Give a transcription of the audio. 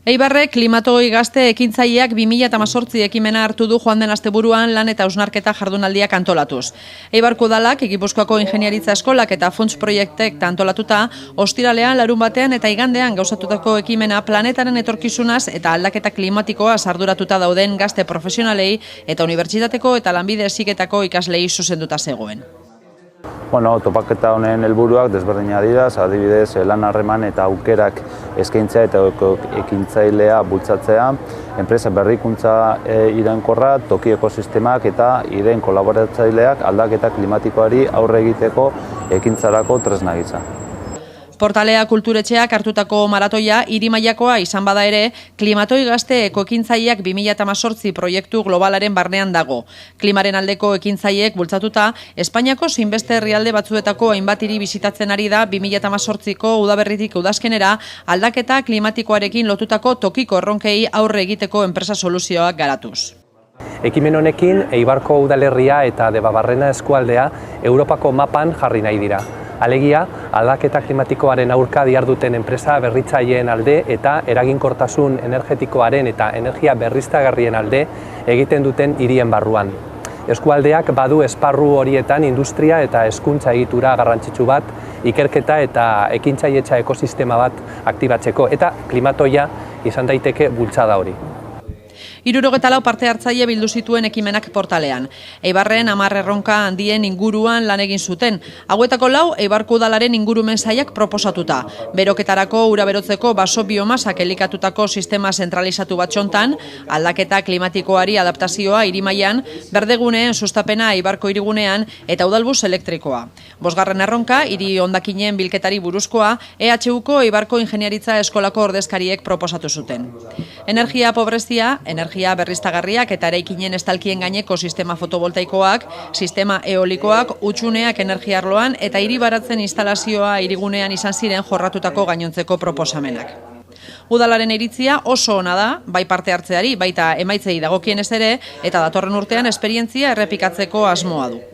Eibarre klimatoi gazte ekintzaileak 2018 ekimena hartu du joan den asteburuan lan eta hausnarketa jardunaldiak antolatuz. Eibarko udalak, Gipuzkoako Ingeniaritza Eskolak eta funts proiektek antolatuta, ostiralean, larunbatean eta igandean gauzatutako ekimena planetaren etorkizunaz eta aldaketa klimatikoa arduratuta dauden gazte profesionalei eta unibertsitateko eta lanbide heziketako ikaslei zuzenduta zegoen. Topaketa honen helburuak desberdinak dira, adibidez lan harreman eta aukerak eskaintzea eta ekintzailea bultzatzea, enpresa berrikuntza iraunkorra, toki ekosistemak eta ireen kolaboratzaileak aldaketa klimatikoari aurre egiteko ekintzarako tresna gisa. Portalea Kulturetxeak hartutako maratoia hiri mailakoa izan bada ere, klimatoi gazte ekoekintzaileak 2018 proiektu globalaren barnean dago. Klimaren aldeko ekintzaileek bultzatuta, Espainiako zein beste herrialde batzuetako hainbat hiri bisitatzen ari da 2018ko udaberritik udazkenera aldaketa klimatikoarekin lotutako tokiko erronkei aurre egiteko enpresa soluzioak garatuz. Ekimen honekin, Eibarko udalerria eta Debabarrena eskualdea Europako mapan jarri nahi dira. Alegia, aldaketa klimatikoaren aurka diharduten enpresa berritzaileen alde eta eraginkortasun energetikoaren eta energia berriztagarrien alde egiten duten hirien barruan. Eskualdeak badu esparru horietan industria eta hezkuntza egitura garrantzitsu bat, ikerketa eta ekintzailetza ekosistema bat aktibatzeko eta klimatoia izan daiteke bultzada hori. 74 parte hartzaile bildu zituen ekimenak portalean. Eibarren 10 erronka handien inguruan lan egin zuten. Hauetako 4 Eibarko udalaren ingurumen sailak proposatuta. Beroketarako ura berotzeko baso biomasak elikatutako sistema zentralizatu bat txontan, aldaketa klimatikoari adaptazioa hirimailan, berdeguneen sustapena Eibarko hirigunean eta udalbus elektrikoa. 5. erronka, hiri hondakinen bilketari buruzkoa, EHUko Eibarko Ingeniaritza Eskolako ordezkariek proposatu zuten. Energia pobrezia, energia berriztagarriak eta eraikinen estalkien gaineko sistema fotovoltaikoak, sistema eolikoak, hutsuneak energia arloan eta hiri baratzen instalazioa hirigunean izan ziren jorratutako gainontzeko proposamenak. Udalaren iritzia oso ona da, bai parte hartzeari, baita emaitzei dagokienez ere, eta datorren urtean esperientzia errepikatzeko asmoa du.